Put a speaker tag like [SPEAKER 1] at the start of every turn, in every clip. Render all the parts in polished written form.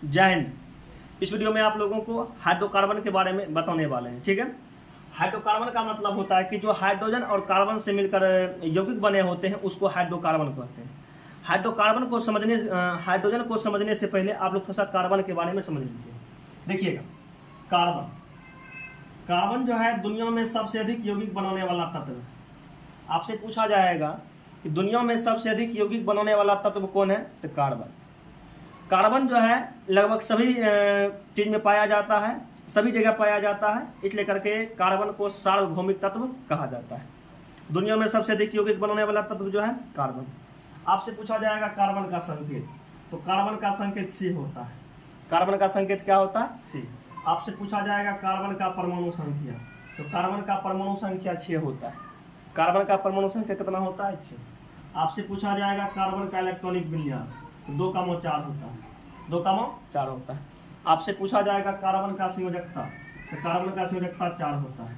[SPEAKER 1] जय हिंद। इस वीडियो में आप लोगों को हाइड्रोकार्बन के बारे में बताने वाले हैं। ठीक है, हाइड्रोकार्बन का मतलब होता है कि जो हाइड्रोजन और कार्बन से मिलकर यौगिक बने होते हैं उसको हाइड्रोकार्बन कहते हैं। हाइड्रोकार्बन को समझने हाइड्रोजन को समझने से पहले आप लोग थोड़ा सा कार्बन के बारे में समझ लीजिए। देखिएगा, कार्बन कार्बन जो है दुनिया में सबसे अधिक यौगिक बनाने वाला तत्व है। आपसे पूछा जाएगा कि दुनिया में सबसे अधिक यौगिक बनाने वाला तत्व कौन है, तो कार्बन। कार्बन जो है लगभग सभी चीज में पाया जाता है, सभी जगह पाया जाता है, इसलिए करके कार्बन को सार्वभौमिक तत्व कहा जाता है। दुनिया में सबसे अधिक यौगिक बनाने वाला तत्व जो है कार्बन। आपसे पूछा जाएगा कार्बन का संकेत, तो कार्बन का संकेत सी होता है। कार्बन का संकेत क्या होता है, सी। आपसे पूछा जाएगा कार्बन का परमाणु संख्या, तो कार्बन का परमाणु संख्या 6 होता है। कार्बन का परमाणु संख्या कितना होता है, 6। आपसे पूछा जाएगा कार्बन का इलेक्ट्रॉनिक विन्यास, तो 2,4 होता है, 2,4 होता है। आपसे पूछा जाएगा कार्बन का संयोजकता, तो कार्बन का संयोजकता 4 होता है।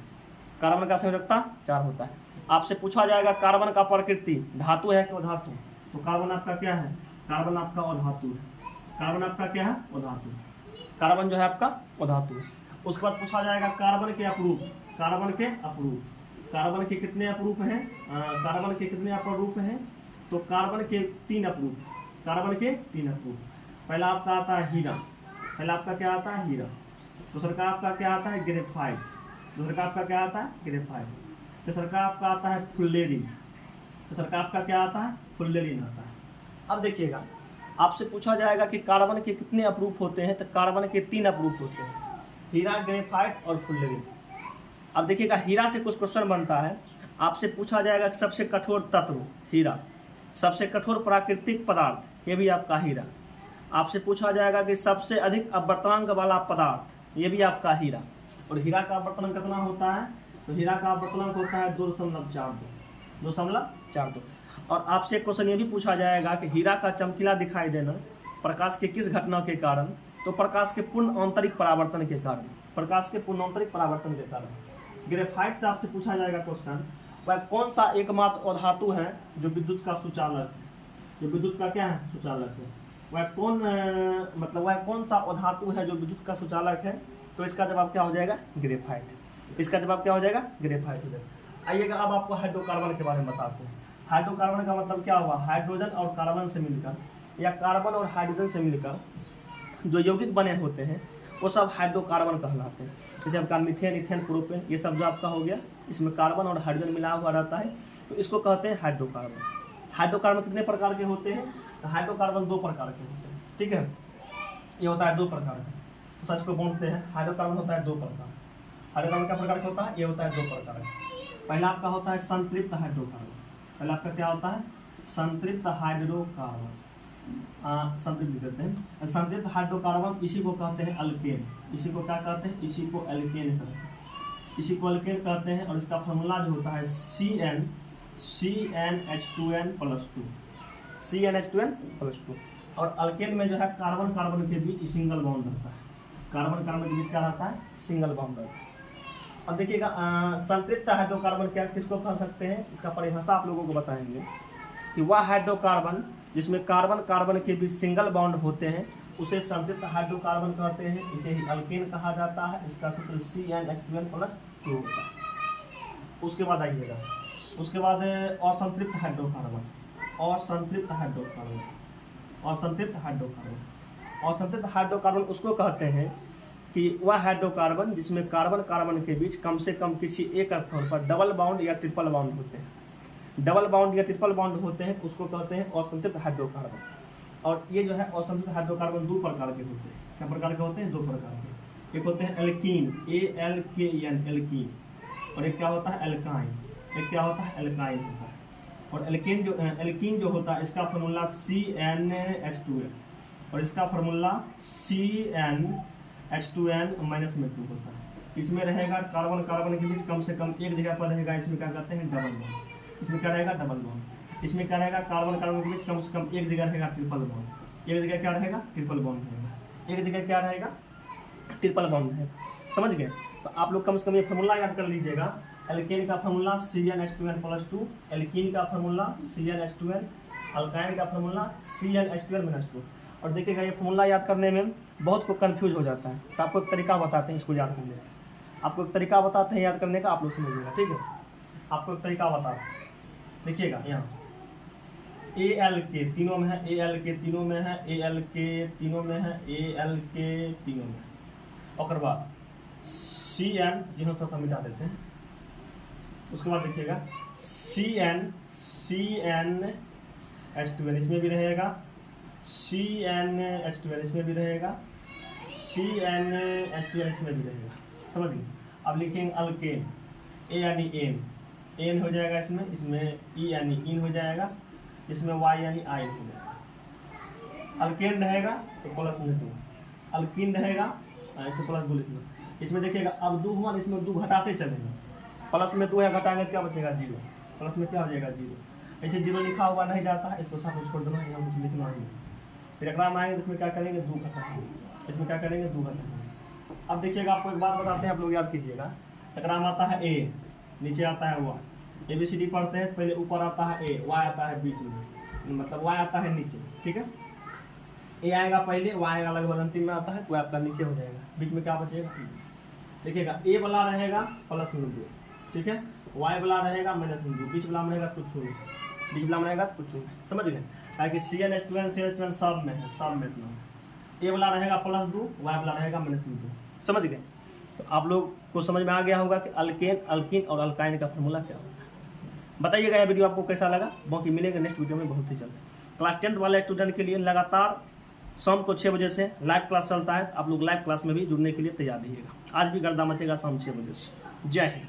[SPEAKER 1] कार्बन का संयोजकता 4 होता है। आपसे पूछा जाएगा कार्बन का प्रकृति, धातु है कि अधातु, तो कार्बन आपका क्या है, कार्बन आपका अधातु है। कार्बन आपका क्या है, अधातु। कार्बन जो है आपका अधातु है। उसके बाद पूछा जाएगा कार्बन के अपरूप, कार्बन के अपरूप। कार्बन के कितने अपरूप हैं, कार्बन के कितने अपरूप हैं, तो कार्बन के 3 अपरूप। कार्बन के 3 अपरूप। पहला आपका आता है हीरा, पहला आपका क्या आता है, हीरा। दूसरा का आपका क्या आता है, ग्रेफाइट। दूसरा का आपका क्या आता है, ग्रेफाइट। तीसरा का आपका आता है फुल्लेरिन। तीसरा का आपका क्या आता है, फुल्लेरिन आता है। अब देखिएगा, आपसे पूछा जाएगा कि कार्बन के कितने अपरूप होते हैं, तो कार्बन के 3 अपरूप होते हैं, हीरा, ग्रेफाइट और फुल्लेरिन। अब देखिएगा, हीरा से कुछ क्वेश्चन बनता है। आपसे पूछा जाएगा कि सबसे कठोर तत्व हीरा, सबसे कठोर प्राकृतिक पदार्थ, ये भी आपका हीरा। आपसे पूछा जाएगा कि सबसे अधिक अपवर्तनांक वाला पदार्थ, ये भी आपका हीरा। और हीरा का अपवर्तनांक कितना होता है, तो हीरा का अपवर्तनांक होता है 2.42। और आपसे क्वेश्चन ये भी पूछा जाएगा कि हीरा का चमकीला दिखाई देना प्रकाश के किस घटना के कारण, तो प्रकाश के पूर्ण आंतरिक परावर्तन के कारण। प्रकाश के पूर्ण आंतरिक परावर्तन के कारण। ग्रेफाइट से आपसे पूछा जाएगा क्वेश्चन, वह कौन सा एकमात्र अधातु है जो विद्युत का सुचालक है, जो विद्युत का क्या है, सुचालक है। वह कौन वह कौन सा अधातु है जो विद्युत का सुचालक है, तो इसका जवाब क्या हो जाएगा, ग्रेफाइट। इसका जवाब क्या हो जाएगा, ग्रेफाइट हो जाएगा। आइएगा, अब आपको हाइड्रोकार्बन के बारे में बताते हैं। हाइड्रोकार्बन का मतलब क्या हुआ, हाइड्रोजन और कार्बन से मिलकर या कार्बन और हाइड्रोजन से मिलकर जो यौगिक बने होते हैं वो सब हाइड्रोकार्बन कहलाते हैं। जैसे आपका मीथेन, इथेन, प्रोपेन, ये सब जो आपका हो गया, इसमें कार्बन और हाइड्रोजन मिला हुआ रहता है, तो इसको कहते हैं हाइड्रोकार्बन। हाइड्रोकार्बन कितने प्रकार के होते हैं, तो हाइड्रोकार्बन 2 प्रकार के होते हैं। ठीक है, ये होता है 2 प्रकार का, तो सच को बोलते हैं हाइड्रोकार्बन होता है 2 प्रकार। हाइड्रोकार्बन क्या प्रकार का होता है, ये होता है 2 प्रकार का। पहला आपका होता है संतृप्त हाइड्रोकार्बन। पहला आपका क्या होता है, संतृप्त हाइड्रोकार्बन। संतृप्त कहते हैं। संतृप्त हाइड्रोकार्बन, इसी को कहते हैं अल्केन। इसी को क्या कहते हैं, इसी को एल्केन कहते हैं। इसी को एल्केन कहते हैं। और इसका फॉर्मूला जो होता है CnH2n+2। CnH2n+2। और अल्केन में जो है कार्बन कार्बन के बीच सिंगल बॉन्ड रहता है। कार्बन कार्बन के बीच क्या रहता है, सिंगल बॉन्ड रहता है। अब देखिएगा, संतृप्त हाइड्रोकार्बन क्या किसको कह सकते हैं, इसका परिभाषा आप लोगों को बताएंगे कि वह हाइड्रोकार्बन जिसमें कार्बन कार्बन के बीच सिंगल बॉन्ड होते हैं उसे संतृप्त हाइड्रोकार्बन कहते हैं। इसे ही अल्केन कहा जाता है। इसका सूत्र CnH2n+2 होता है। उसके बाद आइएगा, उसके बाद असंतृप्त हाइड्रोकार्बन। असंतृप्त हाइड्रोकार्बन, असंतृप्त हाइड्रोकार्बन। असंतृप्त हाइड्रोकार्बन उसको कहते हैं कि वह हाइड्रोकार्बन जिसमें कार्बन कार्बन के बीच कम से कम किसी एक स्थान पर डबल बॉन्ड या ट्रिपल बॉन्ड होते हैं। डबल बॉन्ड या ट्रिपल बॉन्ड होते हैं, उसको कहते हैं असंतृप्त हाइड्रोकार्बन। और ये जो है असंतृप्त हाइड्रोकार्बन 2 प्रकार के होते हैं। क्या प्रकार के होते हैं, 2 प्रकार के। एक होते हैं एल्कीन, ALKN, एल्कीन। और एक क्या होता है, एल्काइन। एक क्या होता है, एल्काइन होता है। और एल्कीन जो होता है, इसका फॉर्मूला CnH2n और इसका फॉर्मूला CnH2n-2 होता है। इसमें रहेगा कार्बन कार्बन के बीच कम से कम एक जगह पर रहेगा, इसमें क्या कहते हैं, डबल बॉन्ड। इसमें क्या रहेगा, डबल बॉन्ड। इसमें क्या रहेगा, कार्बन कार्बन के बीच कम से कम एक जगह रहेगा ट्रिपल बॉन्ड। एक जगह क्या रहेगा, ट्रिपल बॉन्ड रहेगा। एक जगह क्या रहेगा, ट्रिपल बॉन्ड रहेगा। समझ गए, तो आप लोग कम से कम ये फॉर्मूला याद कर लीजिएगा। एल्केन का फॉर्मूला CnH2n+2, एल्कीन का फॉर्मूला CnH2n, अल्काइन का फॉर्मूला CnH2n-2। और देखिएगा ये फॉर्मूला याद करने में बहुत को कन्फ्यूज हो जाता है, तो आपको एक तरीका बताते हैं इसको याद करने का। आपको एक तरीका बताते हैं याद करने का, आप लोग समझिएगा, ठीक है। आपको एक तरीका बताते हैं, देखिएगा यहाँ ए एल के तीनों में है, ए एल के तीनों में है, ए एल के तीनों में है, ए एल के तीनों में है। और बाद सी एन जिन्हों थोड़ा सा मिटा देते हैं, उसके बाद देखिएगा सी एन H2N इसमें भी रहेगा, CnH2n इसमें भी रहेगा, CnH2n इसमें भी रहेगा, समझ गए। अब लिखेंगे अल्केन, ए यानी एन हो जाएगा इसमें, ई यानी इन हो जाएगा, इसमें वाई यानी आयन हो जाएगा। अल्केन रहेगा तो प्लस में 2, अल्कीन रहेगा इसको प्लस 2 लिखना। इसमें देखिएगा अब 2 हुआ, इसमें 2 घटाते चलेंगे, प्लस में 2 है घटाएंगे क्या बचेगा 0, प्लस में क्या हो जाएगा 0। ऐसे 0 लिखा हुआ नहीं जाता है, इसको साथ में छोड़ देना, यहाँ कुछ लिखना नहीं। फिर अगला में आएंगे तो इसमें क्या करेंगे 2 घटाएंगे, इसमें क्या करेंगे 2 घटाएंगे। अब देखिएगा आपको एक बात बताते हैं, आप लोग याद कीजिएगा। अगला में आता है ए, नीचे आता है वाई, ABCD पढ़ते हैं, पहले ऊपर आता है ए, वाई आता है बीच में, मतलब वाई आता है नीचे, ठीक है। ए आएगा पहले, वाई आएगा लगभग अंतिम में आता है, तो आपका नीचे हो जाएगा, बीच में क्या बचेगा। देखिएगा ए वाला रहेगा प्लस में 2, ठीक है, वाई वाला रहेगा माइनस में 2, बीच वाला में रहेगा कुछ नहीं, बीच वाला में रहेगा कुछ नहीं, समझ गए। ताकि CnH2n सब में है, सब में इतना ए वाला रहेगा प्लस 2, वाई वाला रहेगा माइनस में 2, समझ गए। तो आप लोग को समझ में आ गया होगा कि अल्केन, अल्कीन और अल्काइन का फॉर्मूला क्या होता है। बताइएगा यह वीडियो आपको कैसा लगा, बाकी मिलेगा नेक्स्ट वीडियो में बहुत ही जल्द। क्लास 10th वाले स्टूडेंट के लिए लगातार शाम को 6 बजे से लाइव क्लास चलता है, आप लोग लाइव क्लास में भी जुड़ने के लिए तैयार रहिएगा। आज भी गर्दा मचेगा शाम 6 बजे से। जय हिंद।